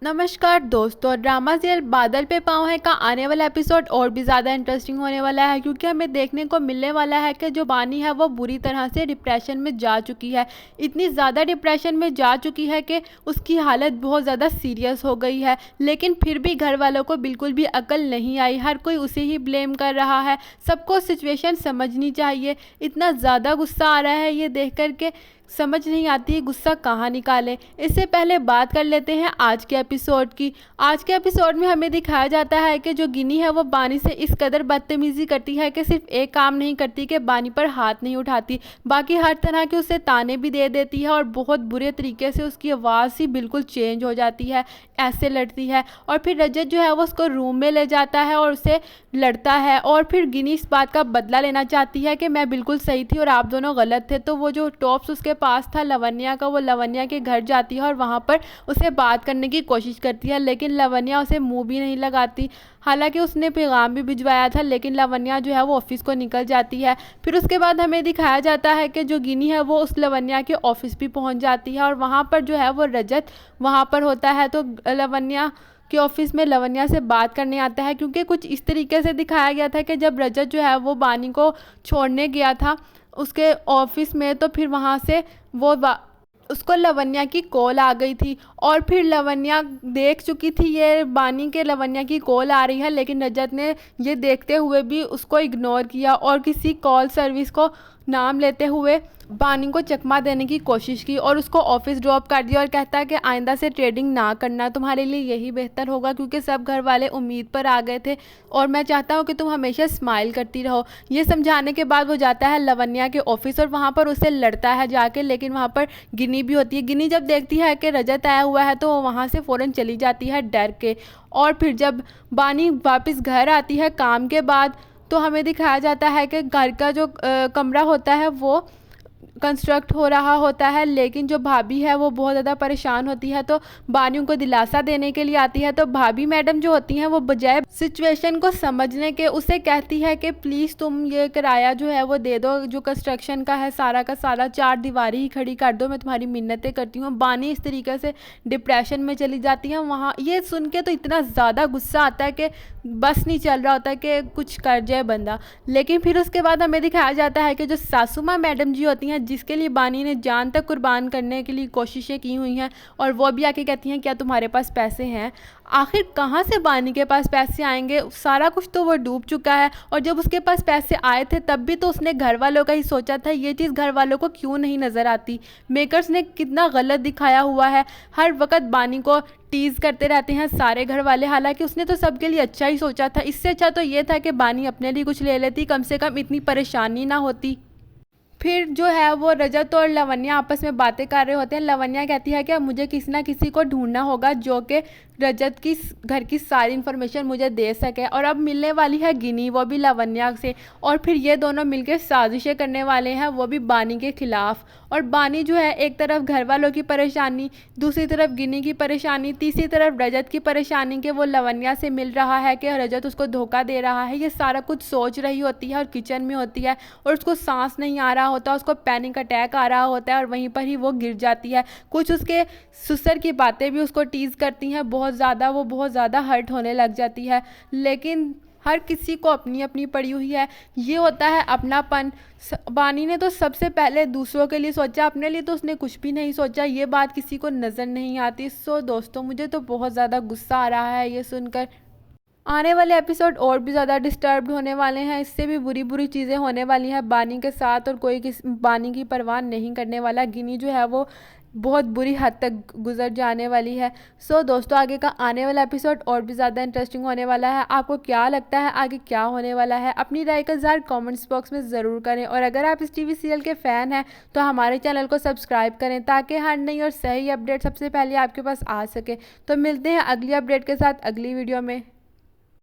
नमस्कार दोस्तों, drama serial बादल पे पाँव है का आने वाला एपिसोड और भी ज़्यादा इंटरेस्टिंग होने वाला है, क्योंकि हमें देखने को मिलने वाला है कि जो बानी है वो बुरी तरह से डिप्रेशन में जा चुकी है। इतनी ज़्यादा डिप्रेशन में जा चुकी है कि उसकी हालत बहुत ज़्यादा सीरियस हो गई है। लेकिन फिर भी घर वालों को बिल्कुल भी अकल नहीं आई, हर कोई उसे ही ब्लेम कर रहा है। सबको सिचुएशन समझनी चाहिए। इतना ज़्यादा गुस्सा आ रहा है ये देख कर के समझ नहीं आती है गुस्सा कहाँ निकाले। इससे पहले बात कर लेते हैं आज के एपिसोड की। आज के एपिसोड में हमें दिखाया जाता है कि जो गिनी है वो बानी से इस कदर बदतमीज़ी करती है कि सिर्फ एक काम नहीं करती कि बानी पर हाथ नहीं उठाती, बाकी हर तरह के उसे ताने भी दे देती है और बहुत बुरे तरीके से उसकी आवाज़ ही बिल्कुल चेंज हो जाती है, ऐसे लड़ती है। और फिर रजत जो है वो उसको रूम में ले जाता है और उसे लड़ता है और फिर गिनी इस बात का बदला लेना चाहती है कि मैं बिल्कुल सही थी और आप दोनों गलत थे। तो वो जो टॉप्स उसके पास था लवन्या का, वो लवन्या के घर जाती है और वहाँ पर उसे बात करने की कोशिश करती है, लेकिन लवन्या उसे मुंह भी नहीं लगाती। हालांकि उसने पैगाम भी भिजवाया था, लेकिन लवन्या जो है वो ऑफिस को निकल जाती है। फिर उसके बाद हमें दिखाया जाता है कि जो गिनी है वो उस लवन्या के ऑफिस भी पहुँच जाती है और वहाँ पर जो है वो रजत वहाँ पर होता है। तो लवन्या के ऑफिस में लवन्या से बात करने आता है, क्योंकि कुछ इस तरीके से दिखाया गया था कि जब रजत जो है वो बानी को छोड़ने गया था उसके ऑफिस में, तो फिर वहाँ से वो उसको लवन्या की कॉल आ गई थी और फिर लवन्या देख चुकी थी ये बानी के लवन्या की कॉल आ रही है, लेकिन रजत ने ये देखते हुए भी उसको इग्नोर किया और किसी कॉल सर्विस को नाम लेते हुए बानी को चकमा देने की कोशिश की और उसको ऑफिस ड्रॉप कर दिया और कहता है कि आइंदा से ट्रेडिंग ना करना, तुम्हारे लिए यही बेहतर होगा, क्योंकि सब घर वाले उम्मीद पर आ गए थे और मैं चाहता हूँ कि तुम हमेशा स्माइल करती रहो। ये समझाने के बाद वो जाता है लवन्या के ऑफिस और वहाँ पर उसे लड़ता है जाके, लेकिन वहाँ पर गिनी भी होती है। गिनी जब देखती है कि रजत आया हुआ है तो वो वहाँ से फ़ौरन चली जाती है डर के। और फिर जब बानी वापस घर आती है काम के बाद, तो हमें दिखाया जाता है कि घर का जो कमरा होता है वो कंस्ट्रक्ट हो रहा होता है, लेकिन जो भाभी है वो बहुत ज़्यादा परेशान होती है। तो बानी उनको दिलासा देने के लिए आती है, तो भाभी मैडम जो होती हैं वो बजाय सिचुएशन को समझने के उसे कहती है कि प्लीज़ तुम ये किराया जो है वो दे दो, जो कंस्ट्रक्शन का है सारा का सारा, चार दीवारी ही खड़ी कर दो, मैं तुम्हारी मिन्नतें करती हूँ। बानी इस तरीके से डिप्रेशन में चली जाती है। वहाँ ये सुन के तो इतना ज़्यादा गुस्सा आता है कि बस नहीं चल रहा होता कि कुछ कर जाए बंदा। लेकिन फिर उसके बाद हमें दिखाया जाता है कि जो सासू माँ मैडम जी होती हैं, जिसके लिए बानी ने जान तक कुर्बान करने के लिए कोशिशें की हुई हैं, और वो भी आके कहती हैं क्या तुम्हारे पास पैसे हैं। आखिर कहाँ से बानी के पास पैसे आएंगे, सारा कुछ तो वो डूब चुका है। और जब उसके पास पैसे आए थे तब भी तो उसने घर वालों का ही सोचा था, ये चीज़ घर वालों को क्यों नहीं नज़र आती। मेकर्स ने कितना गलत दिखाया हुआ है, हर वक्त बानी को टीज़ करते रहते हैं सारे घर वाले, हालांकि उसने तो सबके लिए अच्छा ही सोचा था। इससे अच्छा तो ये था कि बानी अपने लिए कुछ ले लेती, कम से कम इतनी परेशानी ना होती। फिर जो है वो रजत और लवन्या आपस में बातें कर रहे होते हैं। लवन्या कहती है कि मुझे किसी ना किसी को ढूंढना होगा जो कि रजत की घर की सारी इन्फॉर्मेशन मुझे दे सके, और अब मिलने वाली है गिनी, वो भी लवन्या से, और फिर ये दोनों मिलकर साजिशें करने वाले हैं, वो भी बानी के खिलाफ। और बानी जो है एक तरफ घर वालों की परेशानी, दूसरी तरफ गिनी की परेशानी, तीसरी तरफ रजत की परेशानी कि वो लवन्या से मिल रहा है कि रजत उसको धोखा दे रहा है, ये सारा कुछ सोच रही होती है और किचन में होती है और उसको सांस नहीं आ रहा होता, उसको पैनिक अटैक आ रहा होता है और वहीं पर ही वो गिर जाती है। कुछ उसके ससुर की बातें भी उसको टीज़ करती हैं बहुत ज़्यादा, वो बहुत ज़्यादा हर्ट होने लग जाती है। लेकिन हर किसी को अपनी अपनी पड़ी हुई है, ये होता है अपनापन। बानी ने तो सबसे पहले दूसरों के लिए सोचा, अपने लिए तो उसने कुछ भी नहीं सोचा, ये बात किसी को नज़र नहीं आती। सो दोस्तों, मुझे तो बहुत ज़्यादा गुस्सा आ रहा है ये सुनकर। आने वाले एपिसोड और भी ज़्यादा डिस्टर्ब्ड होने वाले हैं, इससे भी बुरी बुरी चीज़ें होने वाली हैं बानी के साथ, और कोई बानी की परवाह नहीं करने वाला। गिनी जो है वो बहुत बुरी हद तक गुजर जाने वाली है। सो दोस्तों, आगे का आने वाला एपिसोड और भी ज़्यादा इंटरेस्टिंग होने वाला है। आपको क्या लगता है आगे क्या होने वाला है? अपनी राय का इज़हार कमेंट्स बॉक्स में ज़रूर करें, और अगर आप इस टीवी सीरियल के फ़ैन हैं तो हमारे चैनल को सब्सक्राइब करें ताकि हर नई और सही अपडेट सबसे पहले आपके पास आ सके। तो मिलते हैं अगली अपडेट के साथ अगली वीडियो में।